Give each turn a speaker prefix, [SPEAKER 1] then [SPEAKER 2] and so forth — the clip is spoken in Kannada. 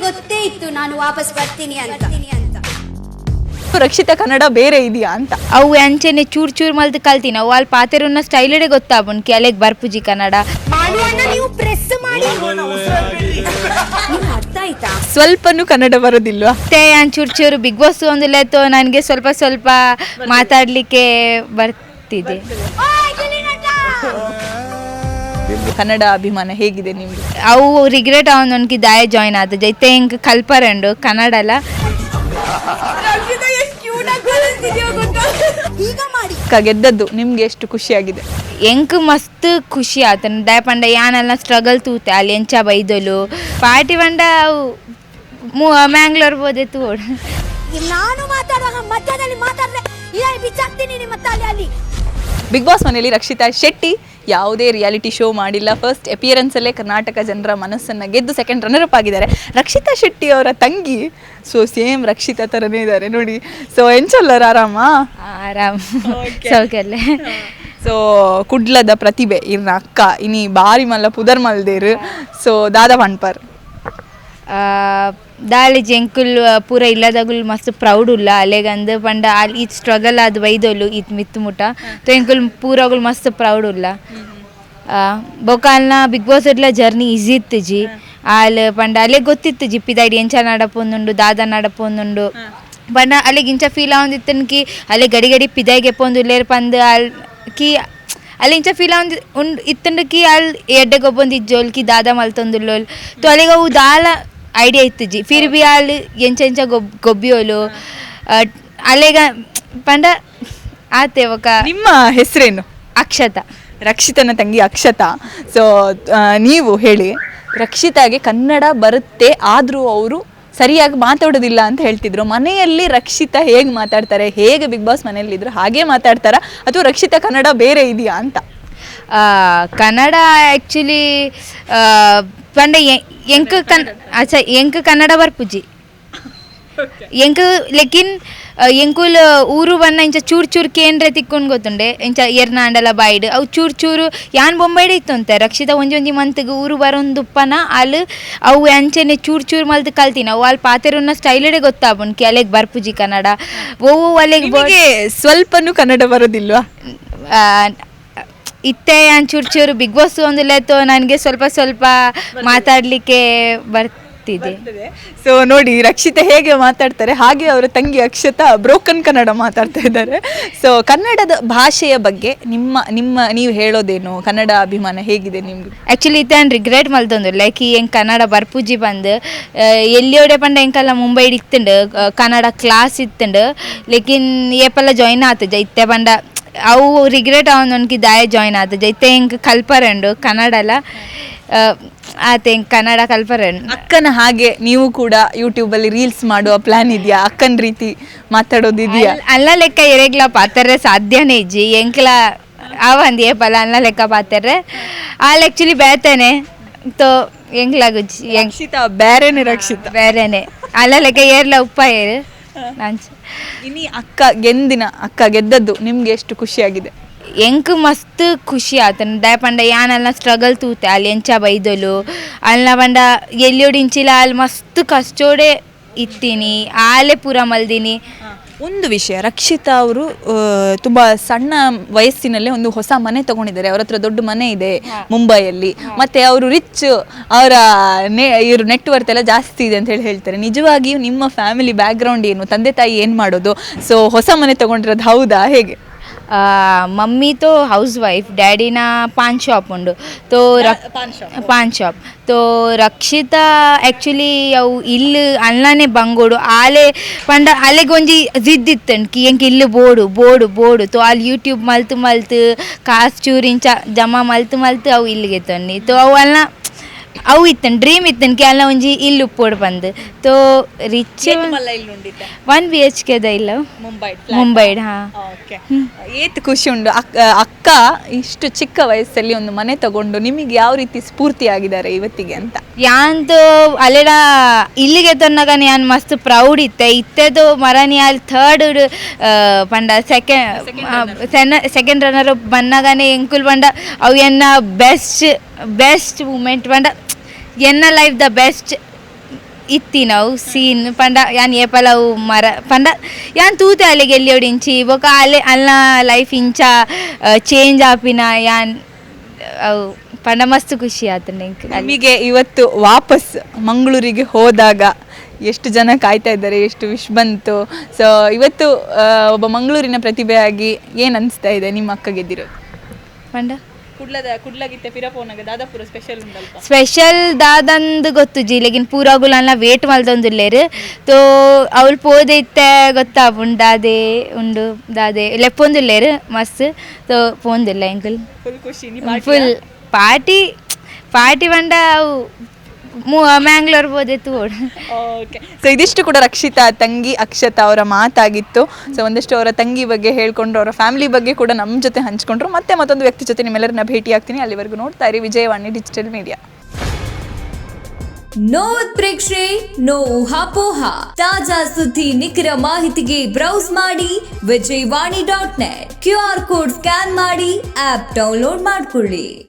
[SPEAKER 1] ಗೊತ್ತೇ ಇತ್ತು ನಾನು ವಾಪಸ್ ಬರ್ತೀನಿ ಅಂತ.
[SPEAKER 2] ರಕ್ಷಿತಾ ಕನ್ನಡ ಬೇರೆ ಇದೆಯಾ ಅಂತ.
[SPEAKER 3] ಅವು ಅಂಚೆನೆ ಚೂರ್ ಚೂರ್ ಮಲ್ದು ಕಲ್ತೀನಿ. ಅವು ಅಲ್ಲಿ ಪಾತೆರುನ್ನ ಸ್ಟೈಲೇ ಗೊತ್ತಾಬನ್ ಕೆಲೆಗ್ ಬರ್ಪುಜಿ ಕನ್ನಡ
[SPEAKER 1] ನೀವು ಪ್ರೆಸ್ ಮಾಡಿ ಅರ್ಥ ಆಯ್ತಾ?
[SPEAKER 2] ಸ್ವಲ್ಪನೂ ಕನ್ನಡ ಬರೋದಿಲ್ವಾ?
[SPEAKER 3] ಮತ್ತೆ ಚೂರ್ ಚೂರು ಬಿಗ್ ಬಾಸ್ ಒಂದು ಲೆತ್ತು ನನಗೆ ಸ್ವಲ್ಪ ಸ್ವಲ್ಪ ಮಾತಾಡ್ಲಿಕ್ಕೆ ಬರ್ತಿದೆ.
[SPEAKER 2] ಕನ್ನಡ ಅಭಿಮಾನ ಹೇಗಿದೆ ನಿಮ್ಗೆ?
[SPEAKER 3] ಅವು ರಿಗ್ರೆಟ್ ಅವನೊಂದು ದಾಯ ಜಾಯಿನ್ ಆದ ಜೈತೆ ಹಿಂಗೆ ಕಲ್ಪರಂಡು ಕನ್ನಡಲ
[SPEAKER 2] ಗೆದ್ದದ್ದು ನಿಮ್ಗೆ ಎಷ್ಟು ಖುಷಿಯಾಗಿದೆ?
[SPEAKER 3] ಎಂಕ್ ಮಸ್ತ್ ಖುಷಿ ಆತ ದಯ ಪಂಡ ಯಾನೆಲ್ಲ ಸ್ಟ್ರಗಲ್ ತೂತೆ ಅಲ್ಲಿ ಎಂಚ ಬೈದಲು ಪಾರ್ಟಿ ಪಂಡ ಮ್ಯಾಂಗ್ಳೂರ್ ಹೋದೆ ತೋಡ್
[SPEAKER 1] ನಾನು ಮಾತಾಡುವಾಗ ಮಧ್ಯದಲ್ಲಿ ಮಾತಾಡ್ರೆ ಬಿಚ್ಚಾಕ್ತೀನಿ ನಿಮ್ಮ ತಲೆಯಲ್ಲಿ.
[SPEAKER 2] ಬಿಗ್ ಬಾಸ್ ಮನೆಯಲ್ಲಿ ರಕ್ಷಿತಾ ಶೆಟ್ಟಿ ಯಾವುದೇ ರಿಯಾಲಿಟಿ ಶೋ ಮಾಡಿಲ್ಲ. ಫಸ್ಟ್ ಅಪಿಯರೆನ್ಸಲ್ಲೇ ಕರ್ನಾಟಕ ಜನರ ಮನಸ್ಸನ್ನು ಗೆದ್ದು ಸೆಕೆಂಡ್ ರನ್ನರ್ ಅಪ್ ಆಗಿದ್ದಾರೆ. ರಕ್ಷಿತಾ ಶೆಟ್ಟಿ ಅವರ ತಂಗಿ ಸೇಮ್ ರಕ್ಷಿತಾ ಥರನೇ ಇದ್ದಾರೆ ನೋಡಿ. ಎಂಚಲ್ಲರ
[SPEAKER 3] ಆರಾಮ್ ಸೌಕರ್ಯ.
[SPEAKER 2] ಕುಡ್ಲದ ಪ್ರತಿಭೆ ಇರ್ನ ಅಕ್ಕ ಇನಿ ಬಾರಿ ಮಲ್ಲ ಪುದರ್ ಮಲ್ದೇರು. ದಾದಾ ಪಣ್ಪರ್
[SPEAKER 3] ದಾಳಿ ಜಂಕುಲ್ ಪೂರ ಇಲ್ಲದಾಗುಲ್ ಮಸ್ತ್ ಪ್ರೌಡ್ ಉಲ್ಲ ಅಲೆಗಂದು ಪಂಡ ಅಲ್ಲಿ ಇದು ಸ್ಟ್ರಗಲ್ ಅದು ಬೈದೋಲು ಇದು ಮಿತ್ತು ಮುಟ ಎಂಕುಲ್ ಪೂರಗುಲ್ ಮಸ್ತ್ ಪ್ರೌಡ್ ಉಲ್ಲ. ಬೊಕಾಲ್ನ ಬಿಗ್ ಬಾಸ್ ಇರ್ಲ ಜರ್ನಿ ಈಸಿ ಇತ್ತು ಜಿ ಅಲ್ಲಿ ಪಂಡ ಅಲ್ಲೇ ಗೊತ್ತಿತ್ತು ಜಿ ಪಿದಾಡಿ ಎಂಚ ನಡಪೊಂದುಂಡು ದಾದ ನಡಪೊಂದುಂಡು ಪಂಡ ಅಲ್ಲಿಗೆ ಇಂಚ ಫೀಲ್ ಆವೊಂದಿತ್ತನ್ಕಿ ಅಲ್ಲೇ ಗಡಿ ಗಡಿ ಪಿದಾಯಿಗೆ ಪೊಂದು ಇಲ್ಲೇರು ಪಂದು ಕಿ ಅಲ್ಲಿ ಇಂಚ ಫೀಲ್ ಉಂಡು ಇತ್ತಂಡಕಿ ಅಲ್ಲಿ ಎಡ್ಡೆಗೊಬ್ಬೊಂದು ಇಜ್ಜೋಲ್ಕಿ ದಾದ ಮಲ್ತೊಂದುಲ್ಲೋಲ್ ತೊ ಅಲ್ಲಿಗೆ ಅವು ದಾಲ ಐಡಿಯಾ ಇತ್ತು ಜಿ ಫಿರ್ ಬಿ ಅಲ್ಲಿ ಎಂಚ ಗೊಬ್ಬಿಯೋಲು ಅಲ್ಲೇಗ ಪಂಡ ಆತೆ ಒಕ.
[SPEAKER 2] ನಿಮ್ಮ ಹೆಸರೇನು?
[SPEAKER 3] ಅಕ್ಷತಾ.
[SPEAKER 2] ರಕ್ಷಿತನ ತಂಗಿ ಅಕ್ಷತಾ. ನೀವು ಹೇಳಿ, ರಕ್ಷಿತಾಗೆ ಕನ್ನಡ ಬರುತ್ತೆ ಆದರೂ ಅವರು ಸರಿಯಾಗಿ ಮಾತಾಡೋದಿಲ್ಲ ಅಂತ ಹೇಳ್ತಿದ್ರು. ಮನೆಯಲ್ಲಿ ರಕ್ಷಿತಾ ಹೇಗೆ ಮಾತಾಡ್ತಾರೆ, ಹೇಗೆ ಬಿಗ್ ಬಾಸ್ ಮನೆಯಲ್ಲಿದ್ರು ಹಾಗೆ ಮಾತಾಡ್ತಾರಾ ಅಥವಾ ರಕ್ಷಿತಾ ಕನ್ನಡ ಬೇರೆ ಇದೆಯಾ ಅಂತ?
[SPEAKER 3] ಕನ್ನಡ ಆ್ಯಕ್ಚುಲಿ ಪಂಡ ಎಂಕ್ ಕನ್ನಡ ಬರ್ಪುಜಿ ಎಂಕ್ ಲೆಕಿನ್ ಎಂಕುಲ್ ಊರು ಬಣ್ಣ ಇಂಚ ಚೂರು ಚೂರು ಕೇಂದ್ರ ತಿಕ್ಕೊಂಡು ಗೊತ್ತುಂಡೆ ಇಂಚ ಎರ್ನಾಂಡಲ ಬಾಯ್ಡ್ ಅವು ಚೂರು ಚೂರು ಯಾನ್ ಬೊಂಬೈಡೆ ಇತ್ತು ಅಂತ. ರಕ್ಷಿತಾ ಒಂಜಿ ಮಂತ್ಗೆ ಊರು ಬರೋಂದುಪ್ಪನ ಅಲ್ಲಿ ಅವು ಅಂಚೆನೆ ಚೂರು ಚೂರು ಮಲ್ದು ಕಲ್ತೀನಿ. ಅವು ಅಲ್ಲಿ ಪಾತೆರುನ್ನ ಸ್ಟೈಲೇ ಗೊತ್ತಾಬನ್ ಕೆಲೆಗ್ ಬರ್ಪುಜಿ ಕನ್ನಡ ಓವು ಅಲ್ಲಿಗೆ
[SPEAKER 2] ಸ್ವಲ್ಪನೂ ಕನ್ನಡ ಬರೋದಿಲ್ವಾ?
[SPEAKER 3] ಇತ್ತೆ ಚೂರು ಚೂರು ಬಿಗ್ ಬಾಸ್ ಒಂದು ಲೆತ್ತು ನನಗೆ ಸ್ವಲ್ಪ ಸ್ವಲ್ಪ ಮಾತಾಡಲಿಕ್ಕೆ ಬರ್ತಿದೆ.
[SPEAKER 2] ನೋಡಿ ರಕ್ಷಿತಾ ಹೇಗೆ ಮಾತಾಡ್ತಾರೆ ಹಾಗೆ ಅವರ ತಂಗಿ ಅಕ್ಷತಾ ಬ್ರೋಕನ್ ಕನ್ನಡ ಮಾತಾಡ್ತಾ ಇದ್ದಾರೆ. ಕನ್ನಡದ ಭಾಷೆಯ ಬಗ್ಗೆ ನೀವು ಹೇಳೋದೇನು? ಕನ್ನಡ ಅಭಿಮಾನ ಹೇಗಿದೆ ನಿಮ್ಗೆ?
[SPEAKER 3] ಆ್ಯಕ್ಚುಲಿ ಇತ್ತೆ ರಿಗ್ರೆಟ್ ಮಲ್ತೊಂದು ಲೈಕ್ ಹೆಂಗೆ ಕನ್ನಡ ಬರ್ಪುಜಿ ಬಂದು ಎಲ್ಲಿಯೋಡೆ ಪಂಡ ಹೆಂಗೆಲ್ಲ ಮುಂಬೈ ಇತ್ತುಂಡು ಕನ್ನಡ ಕ್ಲಾಸ್ ಇತ್ತುಂಡು ಲೇಕಿನ್ ಏಪೆಲ್ಲ ಜಾಯಿನ್ ಆತಜ ಇತ್ತೆ ಪಂಡ ಅವು ರಿಗ್ರೆಟ್ ಅವನೊಂದು ದಾಯ ಜಾಯಿನ್ ಆದ ಜೈತೆ ಹಿಂಗೆ ಕಲ್ಪರಂಡು ಕನ್ನಡಲ ಆತ ಹಿಂಗೆ ಕನ್ನಡ ಕಲ್ಪರಂಡು.
[SPEAKER 2] ಅಕ್ಕನ ಹಾಗೆ ನೀವು ಕೂಡ ಯೂಟ್ಯೂಬಲ್ಲಿ ರೀಲ್ಸ್ ಮಾಡುವ ಪ್ಲಾನ್ ಇದೆಯಾ? ಅಕ್ಕನ ರೀತಿ ಮಾತಾಡೋದಿದೆಯಾ?
[SPEAKER 3] ಅಲ್ಲ ಲೆಕ್ಕ ಎರೆಗ್ಲ ಪಾತಾರೆ ಸಾಧ್ಯನೇ ಇಜ್ಜಿ ಎಂಕ್ಲ ಅವಂದು ಏಪಲ್ಲ ಅಲ್ಲ ಲೆಕ್ಕ ಪಾತಾರೆ ಅಲ್ಲಿ ಆ್ಯಕ್ಚುಲಿ ಬೇತೇನೆ ತೋ ಎಂಕ್ಲಾಗುಜ್ಜಿ
[SPEAKER 2] ರಕ್ಷಿತಾ ಬೇರೆನೆ. ರಕ್ಷಿತಾ
[SPEAKER 3] ಬೇರೆನೆ ಅಲ್ಲ ಲೆಕ್ಕ ಏರ್ಲ ಉಪ್ಪ ಏರು ನಂಚು
[SPEAKER 2] ಇನಿ ಅಕ್ಕ ಗೆದ್ದದ್ದು ನಿಮ್ಗೆ ಎಷ್ಟು ಖುಷಿಯಾಗಿದೆ?
[SPEAKER 3] ಎಂಕ್ ಮಸ್ತ್ ಖುಷಿ ಆತ ದಯ ಪಂಡ ಯಾನೆಲ್ಲ ಸ್ಟ್ರಗಲ್ ತೂತೆ ಅಲ್ಲಿ ಎಂಚ ಬೈದಲು ಅಲ್ಲ ಪಂಡ ಎಲ್ಲಿಯೋಡಿ ಇಂಚಿಲ್ಲ ಅಲ್ಲಿ ಮಸ್ತ್ ಕಷ್ಟೋಡೆ ಇತ್ತೀನಿ ಆಲೆ ಪೂರ ಮಲ್ದಿನಿ.
[SPEAKER 2] ಒಂದು ವಿಷಯ, ರಕ್ಷಿತಾ ಅವರು ತುಂಬ ಸಣ್ಣ ವಯಸ್ಸಿನಲ್ಲೇ ಒಂದು ಹೊಸ ಮನೆ ತಗೊಂಡಿದ್ದಾರೆ. ಅವ್ರ ಹತ್ರ ದೊಡ್ಡ ಮನೆ ಇದೆ ಮುಂಬೈಯಲ್ಲಿ. ಮತ್ತೆ ಅವರು ರಿಚ್, ಅವರ ಇವರು ನೆಟ್ವರ್ತ್ ಎಲ್ಲ ಜಾಸ್ತಿ ಇದೆ ಅಂತ ಹೇಳ್ತಾರೆ. ನಿಜವಾಗಿಯೂ ನಿಮ್ಮ ಫ್ಯಾಮಿಲಿ ಬ್ಯಾಕ್ಗ್ರೌಂಡ್ ಏನು, ತಂದೆ ತಾಯಿ ಏನು ಮಾಡೋದು? ಹೊಸ ಮನೆ ತಗೊಂಡಿರೋದು ಹೌದಾ, ಹೇಗೆ?
[SPEAKER 3] मम्मी तो हाउस वाइफ, डैडी ना पान शॉप उंडु तो पान शॉप तो रक्षिता एक्चुअली अವು ಇಲ್ಲಿ ಅಣ್ಣನೇ ಬಂಗೋಡು ಆಲೆ ಪಂಡ ಅಲೆಗೊಂಜಿ ಜಿದ್ದಿತ್ತನ್ ಕಿ ಎಂಕ್ ಇಲ್ಲಿ ಬೋಡು ತೋ ಅಲ್ಲಿ ಯೂಟ್ಯೂಬ್ ಮಲ್ತು ಕಾಸ್ ಚೂರಿಂಚ ಜಮಾ ಮಲ್ತು ಅವು ಇಲ್ಲಿಗೆ ತನ್ನಿ ತೋ ಅವು ಅಲ್ಲ ಅವು ಇತ್ತನ್ ಡ್ರೀಮ್ ಇತ್ತನ್ ಕಿ ಅಲ್ಲ ಒಂಜಿ ಇಲ್ಲಿ ಉಪ್ಪೋಡು ಬಂದು ತೋ ರಿಚ್ 1 BHK ದ ಇಲ್ಲ ಮುಂಬೈ
[SPEAKER 2] ಏತ್ ಖುಷಿ ಉಂಡು. ಅಕ್ಕ ಇಷ್ಟು ಚಿಕ್ಕ ವಯಸ್ಸಲ್ಲಿ ಒಂದು ಮನೆ ತಗೊಂಡು ನಿಮಗೆ ಯಾವ ರೀತಿ ಸ್ಫೂರ್ತಿ ಆಗಿದ್ದಾರೆ ಇವತ್ತಿಗೆ ಅಂತ?
[SPEAKER 3] ಯಾಂತು ಅಲ್ಲೆಡ ಇಲ್ಲಿಗೆ ತನ್ನಾಗ ಯಾನ್ ಮಸ್ತ್ ಪ್ರೌಡ್ ಇತ್ತೆದು ಮರನಿ ಅಲ್ಲಿ ಥರ್ಡ್ ಪಂಡ ಸೆಕೆಂಡ್ ರನ್ನರ್ ಬನ್ನಾಗನೆ ಎಂಕುಲ್ ಪಂಡ ಅವು ಎನ್ನ ಬೆಸ್ಟ್ ಮೂಮೆಂಟ್ ಪಂಡ ಎನ್ನ ಲೈಫ್ ದ ಬೆಸ್ಟ್ ಇತ್ತಿ ನಾವು ಸೀನ್ ಪಂಡ ಯಾನ್ ಏಪಲವು ಮರ ಪಂಡ ಯಾನ್ ತೂತೆ ಅಲ್ಲಿಗೆ ಎಲ್ಲಿಯೋಡಿಂಚಿ ಬೊಕ ಅಲ್ಲೇ ಅಲ್ಲ ಲೈಫ್ ಇಂಚ ಚೇಂಜ್ ಆಪಿನ ಯಾನ್ ಅವು ಪಂಡ ಮಸ್ತ್ ಖುಷಿ ಆಯ್ತು
[SPEAKER 2] ನಿಮಗೆ ಇವತ್ತು ವಾಪಸ್ ಮಂಗಳೂರಿಗೆ ಹೋದಾಗ ಎಷ್ಟು ಜನ ಕಾಯ್ತಾ ಇದ್ದಾರೆ, ಎಷ್ಟು ವಿಶ್ ಬಂತು. ಸೊ ಇವತ್ತು ಒಬ್ಬ ಮಂಗಳೂರಿನ ಪ್ರತಿಭೆಯಾಗಿ ಏನು ಅನಿಸ್ತಾ ಇದೆ ನಿಮ್ಮ ಅಕ್ಕ ಗೆದ್ದಿರೋದು?
[SPEAKER 3] ಪಂಡ
[SPEAKER 2] ಕುಡ್ಲಗಿತ್ತೆ ಪಿರಪೋನಾಗ ದಾದಾಪುರ ಸ್ಪೆಷಲ್ ಉಂಟಲ್ಪ.
[SPEAKER 3] ಸ್ಪೆಷಲ್ ದಾದಂದು ಗೊತ್ತು ಜೀಲೆಗಿನ ಪೂರಾಗುಲನ್ನ ವೇಟ್ ಮಲ್ದೊಂದುಲ್ಲೇರು ತೋ ಅವಳು ಪೋದೈತೆ ಗೊತ್ತಾ ದಾದೆ ಉಂಡು ದಾದೆ ಲೆಪ್ಪೊಂದುಲ್ಲೇರು ಮಸ್ತ್ ತೋ ಪೋಂದಿಲ್ಲ ಎಂಕಲ್
[SPEAKER 2] ಫುಲ್ ಖುಷಿ
[SPEAKER 3] ಫುಲ್ ಪಾರ್ಟಿ ಬಂಡ ಅವು ಮ್ಯಾಂಗ್ಳೂರ್ ಹೋದೆತ್ತು ಓಡು.
[SPEAKER 2] ಓಕೆ, ಸೊ ಇದಿಷ್ಟು ಕೂಡ ರಕ್ಷಿತಾ ತಂಗಿ ಅಕ್ಷತಾ ಅವರ ಮಾತಾಗಿತ್ತು. ಸೊ ಒಂದಷ್ಟು ಅವರ ತಂಗಿ ಬಗ್ಗೆ ಹೇಳ್ಕೊಂಡ್ರು, ಅವರ ಫ್ಯಾಮಿಲಿ ಬಗ್ಗೆ ಕೂಡ ನಮ್ಮ ಜೊತೆ ಹಂಚ್ಕೊಂಡ್ರು. ಮತ್ತೆ ಮತ್ತೊಂದು ವ್ಯಕ್ತಿ ಜೊತೆ ನಿಮ್ಮೆಲ್ಲರನ್ನ ಭೇಟಿ ಆಗ್ತೀನಿ. ಅಲ್ಲಿವರೆಗೂ ನೋಡ್ತಾ ಇರಿ ವಿಜಯವಾಣಿ ಡಿಜಿಟಲ್ ಮೀಡಿಯಾ.
[SPEAKER 4] ನೋ ಉತ್ಪ್ರೇಕ್ಷೆ, ನೋ ಊಹಾಪೋಹ. ತಾಜಾ ಸುದ್ದಿ ನಿಖರ ಮಾಹಿತಿಗೆ ಬ್ರೌಸ್ ಮಾಡಿ Vijayavani .net. QR code scan ಮಾಡಿ ಆಪ್ ಡೌನ್ಲೋಡ್ ಮಾಡ್ಕೊಳ್ಳಿ.